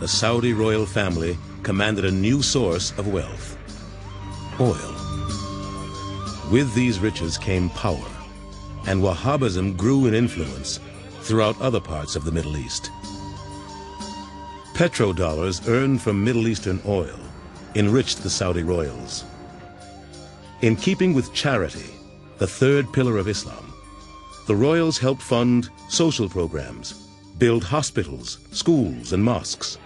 the Saudi royal family commanded a new source of wealth: oil. With these riches came power, and Wahhabism grew in influence throughout other parts of the Middle East. Petrodollars earned from Middle Eastern oil enriched the Saudi royals. In keeping with charity, the third pillar of Islam, the royals helped fund social programs, build hospitals, schools, and mosques.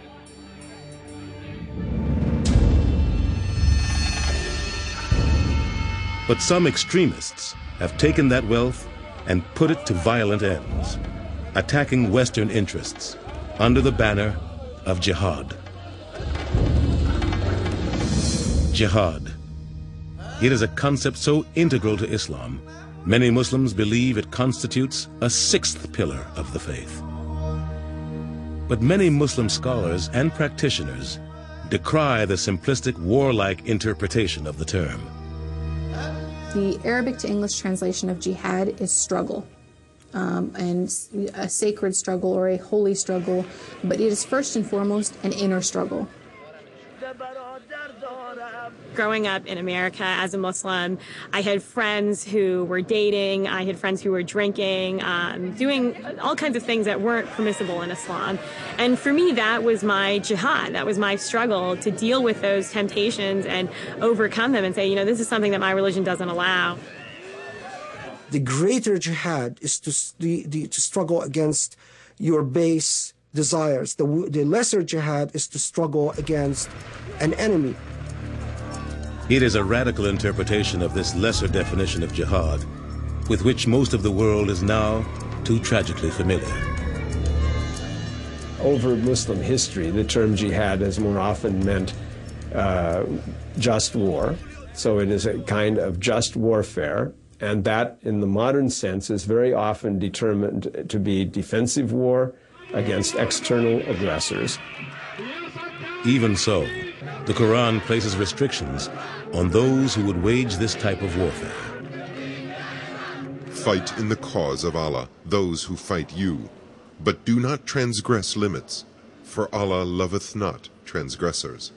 But some extremists have taken that wealth and put it to violent ends, attacking Western interests under the banner of jihad. Jihad. It is a concept so integral to Islam, many Muslims believe it constitutes a sixth pillar of the faith. But many Muslim scholars and practitioners decry the simplistic warlike interpretation of the term. The Arabic to English translation of jihad is struggle, and a sacred struggle or a holy struggle, but it is first and foremost an inner struggle. Growing up in America as a Muslim, I had friends who were dating, I had friends who were drinking, doing all kinds of things that weren't permissible in Islam. And for me, that was my jihad. That was my struggle to deal with those temptations and overcome them and say, you know, this is something that my religion doesn't allow. The greater jihad is to struggle against your base desires. The lesser jihad is to struggle against an enemy. It is a radical interpretation of this lesser definition of jihad, with which most of the world is now too tragically familiar. Over Muslim history, the term jihad has more often meant just war. So it is a kind of just warfare, and that, in the modern sense, is very often determined to be defensive war against external aggressors. Even so, the Quran places restrictions on those who would wage this type of warfare. Fight in the cause of Allah, those who fight you, but do not transgress limits, for Allah loveth not transgressors.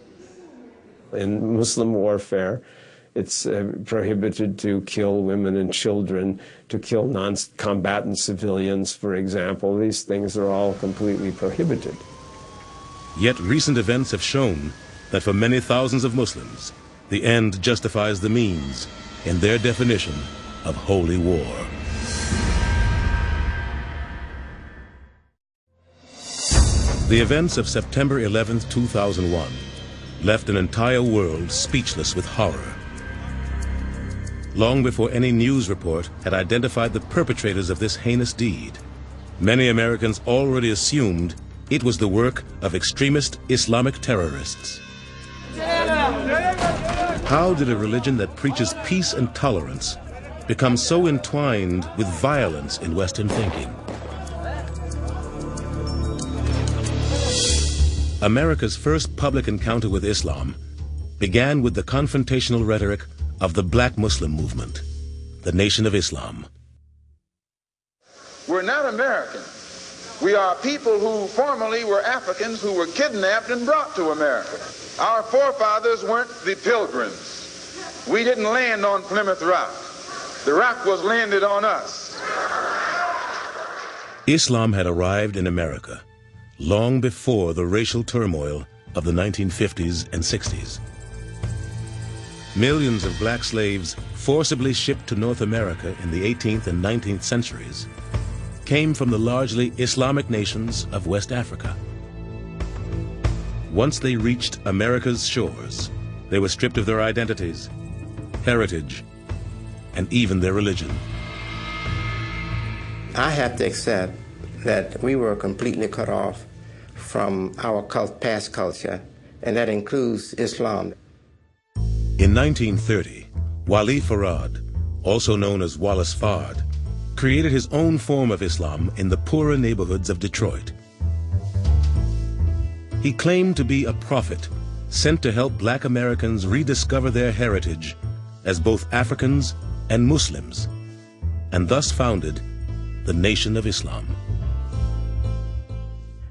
In Muslim warfare, it's prohibited to kill women and children, to kill non-combatant civilians, for example. These things are all completely prohibited. Yet recent events have shown that for many thousands of Muslims, the end justifies the means in their definition of holy war. The events of September 11, 2001 left an entire world speechless with horror. Long before any news report had identified the perpetrators of this heinous deed, many Americans already assumed it was the work of extremist Islamic terrorists. How did a religion that preaches peace and tolerance become so entwined with violence in Western thinking? America's first public encounter with Islam began with the confrontational rhetoric of the black Muslim movement, the Nation of Islam. We're not American. We are people who formerly were Africans who were kidnapped and brought to America. Our forefathers weren't the Pilgrims. We didn't land on Plymouth Rock. The rock was landed on us. Islam had arrived in America long before the racial turmoil of the 1950s and 60s. Millions of black slaves forcibly shipped to North America in the 18th and 19th centuries came from the largely Islamic nations of West Africa. Once they reached America's shores, they were stripped of their identities, heritage, and even their religion. I have to accept that we were completely cut off from our past culture, and that includes Islam. In 1930, Wali Farad, also known as Wallace Fard, created his own form of Islam in the poorer neighborhoods of Detroit. He claimed to be a prophet sent to help black Americans rediscover their heritage as both Africans and Muslims, and thus founded the Nation of Islam.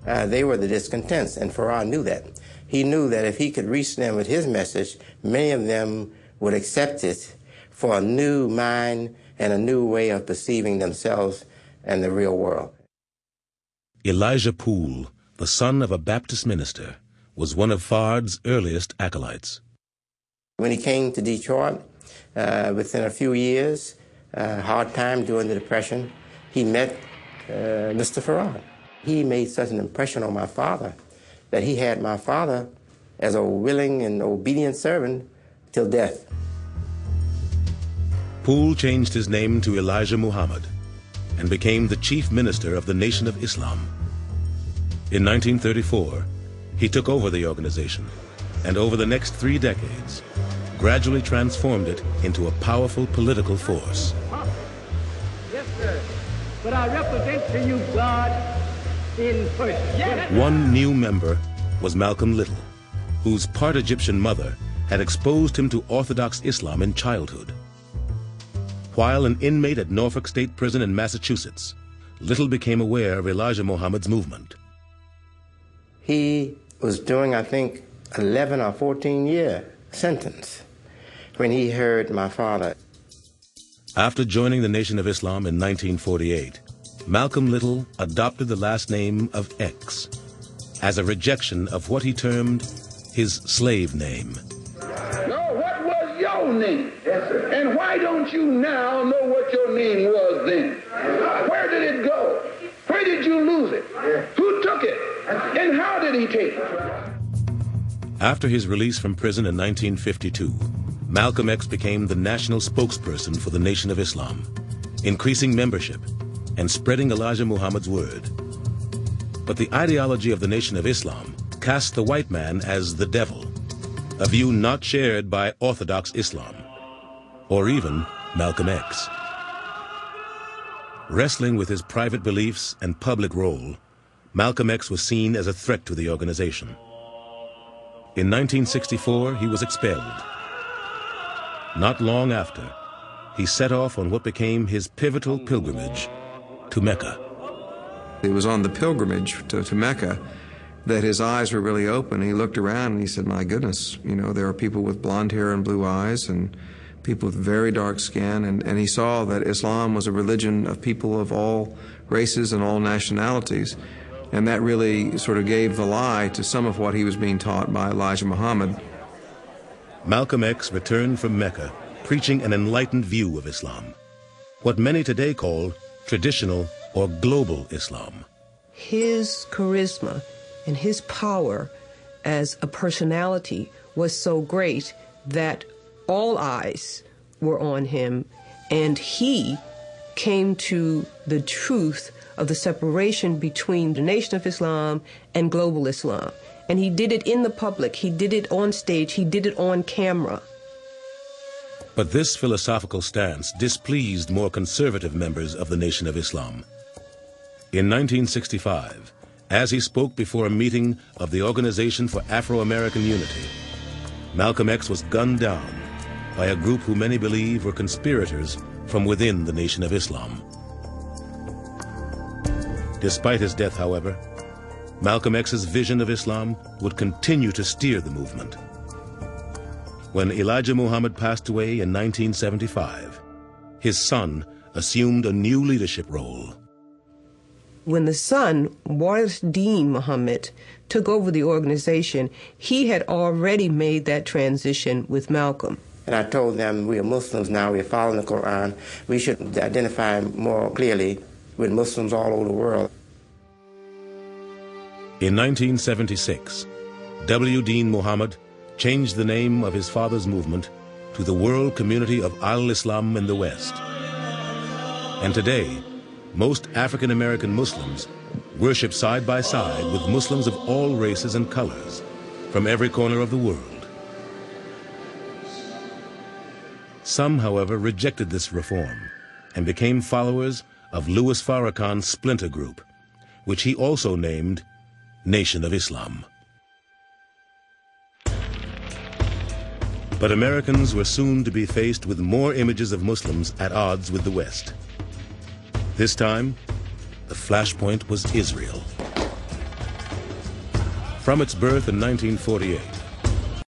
they were the discontents, and Farrar knew that. He knew that if he could reach them with his message, many of them would accept it for a new mind and a new way of perceiving themselves and the real world. Elijah Poole, the son of a Baptist minister, was one of Fard's earliest acolytes. When he came to Detroit, within a few years, hard time during the Depression, he met Mr. Farrar. He made such an impression on my father that he had my father as a willing and obedient servant till death. Poole changed his name to Elijah Muhammad and became the chief minister of the Nation of Islam. In 1934, he took over the organization and over the next 3 decades gradually transformed it into a powerful political force. Yes, sir. But I represent to you God in person. Yes. One new member was Malcolm Little, whose part Egyptian mother had exposed him to Orthodox Islam in childhood. While an inmate at Norfolk State Prison in Massachusetts, Little became aware of Elijah Muhammad's movement. He was doing, I think, 11 or 14-year sentence when he heard my father. After joining the Nation of Islam in 1948, Malcolm Little adopted the last name of X as a rejection of what he termed his slave name. No, what was your name? Yes, sir. And why don't you now know what your name was then? Where did it go? Where did you lose it? Who took it? And how did he take it? After his release from prison in 1952, Malcolm X became the national spokesperson for the Nation of Islam, increasing membership and spreading Elijah Muhammad's word. But the ideology of the Nation of Islam cast the white man as the devil, a view not shared by Orthodox Islam, or even Malcolm X. Wrestling with his private beliefs and public role, Malcolm X was seen as a threat to the organization. In 1964, he was expelled. Not long after, he set off on what became his pivotal pilgrimage to Mecca. It was on the pilgrimage to Mecca that his eyes were really open. He looked around and he said, my goodness, you know, there are people with blonde hair and blue eyes and people with very dark skin, and he saw that Islam was a religion of people of all races and all nationalities. And that really sort of gave the lie to some of what he was being taught by Elijah Muhammad. Malcolm X returned from Mecca preaching an enlightened view of Islam, what many today call traditional or global Islam. His charisma and his power as a personality was so great that all eyes were on him, and he came to the truth of the separation between the Nation of Islam and global Islam. And he did it in the public, he did it on stage, he did it on camera. But this philosophical stance displeased more conservative members of the Nation of Islam. In 1965, as he spoke before a meeting of the Organization for Afro-American Unity, Malcolm X was gunned down by a group who many believe were conspirators from within the Nation of Islam. Despite his death, however, Malcolm X's vision of Islam would continue to steer the movement. When Elijah Muhammad passed away in 1975, his son assumed a new leadership role. When the son, Waris Dean Muhammad, took over the organization, he had already made that transition with Malcolm. And I told them, we are Muslims now, we are following the Quran. We should identify more clearly with Muslims all over the world. In 1976, W. Dean Muhammad changed the name of his father's movement to the World Community of Al-Islam in the West. And today, most African American Muslims worship side by side with Muslims of all races and colors from every corner of the world. Some, however, rejected this reform and became followers of Louis Farrakhan's splinter group, which he also named Nation of Islam. But Americans were soon to be faced with more images of Muslims at odds with the West. This time, the flashpoint was Israel. From its birth in 1948,